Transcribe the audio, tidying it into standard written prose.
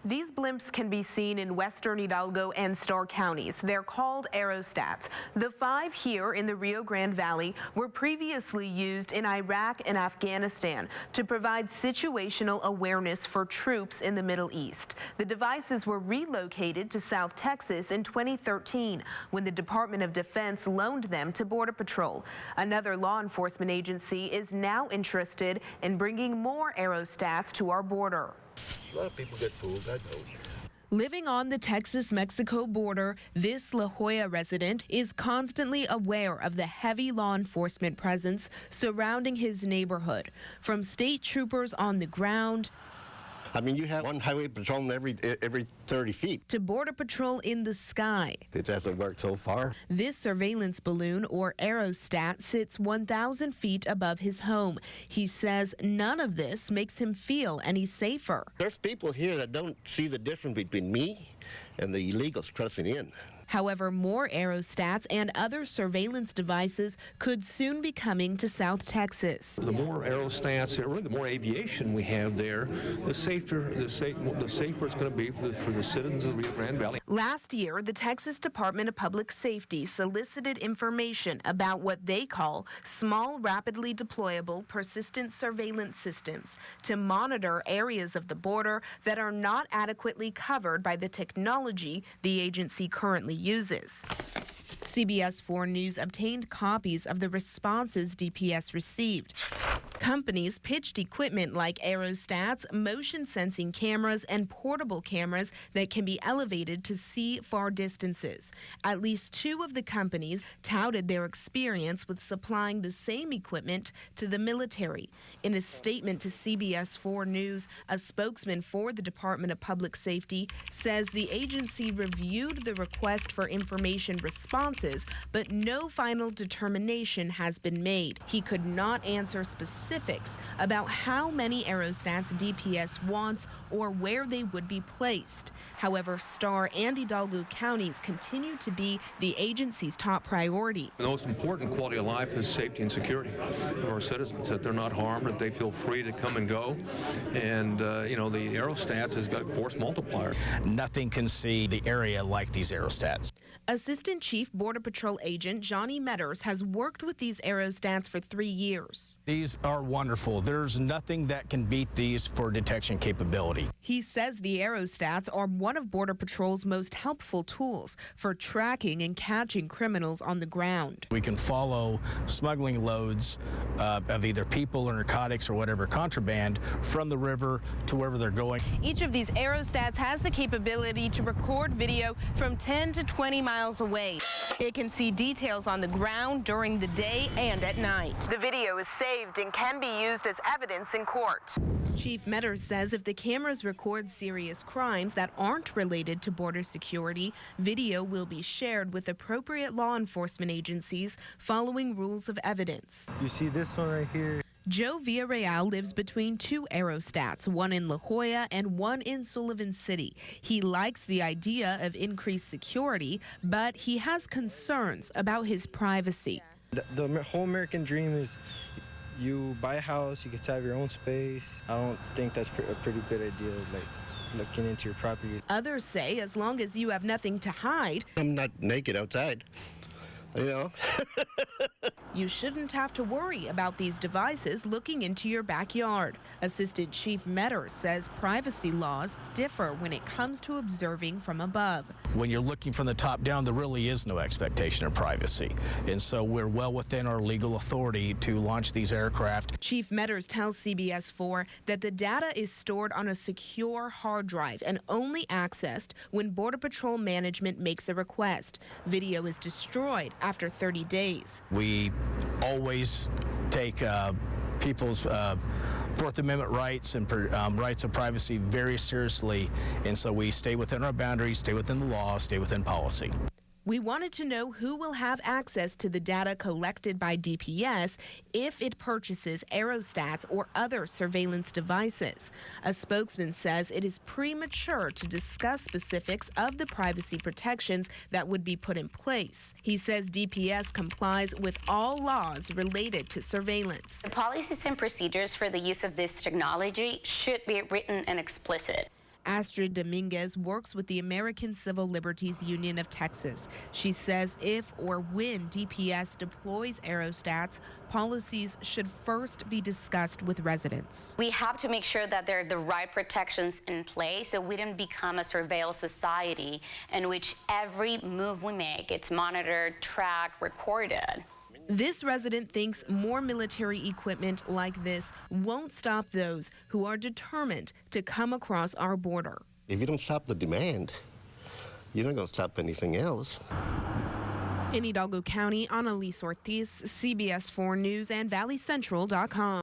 These blimps can be seen in western Hidalgo and Starr counties. They're called aerostats. The 5 here in the Rio Grande Valley were previously used in Iraq and Afghanistan to provide situational awareness for troops in the Middle East. The devices were relocated to South Texas in 2013 when the Department of Defense loaned them to Border Patrol. Another law enforcement agency is now interested in bringing more aerostats to our border. A lot of people get fooled, I know. Living on the Texas-Mexico border, this La Jolla resident is constantly aware of the heavy law enforcement presence surrounding his neighborhood, from state troopers on the ground I mean, you have one highway patrolman every 30 feet. to Border Patrol in the sky. It hasn't worked so far. This surveillance balloon, or aerostat, sits 1,000 feet above his home. He says none of this makes him feel any safer. There's people here that don't see the difference between me and the illegals crossing in. However, more aerostats and other surveillance devices could soon be coming to South Texas. The more aerostats, really the more aviation we have there, the safer it's going to be for the citizens of the Rio Grande Valley. Last year, the Texas Department of Public Safety solicited information about what they call small, rapidly deployable, persistent surveillance systems to monitor areas of the border that are not adequately covered by the technology the agency currently uses. CBS 4 News obtained copies of the responses DPS received. Companies pitched equipment like aerostats, motion sensing cameras, and portable cameras that can be elevated to see far distances. At least 2 of the companies touted their experience with supplying the same equipment to the military. In a statement to CBS 4 News, a spokesman for the Department of Public Safety says the agency reviewed the request for information responses, but no final determination has been made. He could not answer specifics about how many aerostats DPS wants or where they would be placed. However, Starr and Hidalgo counties continue to be the agency's top priority. The most important quality of life is safety and security of our citizens, that they're not harmed, that they feel free to come and go. And, the aerostats has got a force multiplier. Nothing can see the area like these aerostats. Assistant Chief Border Patrol Agent Johnny Metters has worked with these aerostats for 3 years. These are wonderful. There's nothing that can beat these for detection capability. He says the aerostats are one of Border Patrol's most helpful tools for tracking and catching criminals on the ground. We can follow smuggling loads of either people or narcotics or whatever contraband from the river to wherever they're going. Each of these aerostats has the capability to record video from 10 to 20 miles away. It can see details on the ground during the day and at night. The video is saved and can be used as evidence in court. Chief Metters says if the cameras record serious crimes that aren't related to border security, video will be shared with appropriate law enforcement agencies following rules of evidence. You see this one right here? Joe Villarreal lives between 2 aerostats, one in La Jolla and one in Sullivan City. He likes the idea of increased security, but he has concerns about his privacy. The whole American dream is you buy a house, you get to have your own space. I don't think that's a pretty good idea, like looking into your property. Others say as long as you have nothing to hide, I'm not naked outside, you shouldn't have to worry about these devices looking into your backyard. Assistant Chief Metters says privacy laws differ when it comes to observing from above. When you're looking from the top down, there really is no expectation of privacy. And so we're well within our legal authority to launch these aircraft. Chief Metters tells CBS 4 that the data is stored on a secure hard drive and only accessed when Border Patrol management makes a request. Video is destroyed after 30 days. We always take people's Fourth Amendment rights and rights of privacy very seriously, and so we stay within our boundaries, stay within the law, stay within policy. We wanted to know who will have access to the data collected by DPS if it purchases aerostats or other surveillance devices. A spokesman says it is premature to discuss specifics of the privacy protections that would be put in place. He says DPS complies with all laws related to surveillance. The policies and procedures for the use of this technology should be written and explicit. Astrid Dominguez works with the American Civil Liberties Union of Texas. She says if or when DPS deploys aerostats, policies should first be discussed with residents. We have to make sure that there are the right protections in place so we don't become a surveillance society in which every move we make, it's monitored, tracked, recorded. This resident thinks more military equipment like this won't stop those who are determined to come across our border. If you don't stop the demand, you're not going to stop anything else. In Hidalgo County, Annalise Ortiz, CBS 4 News and ValleyCentral.com.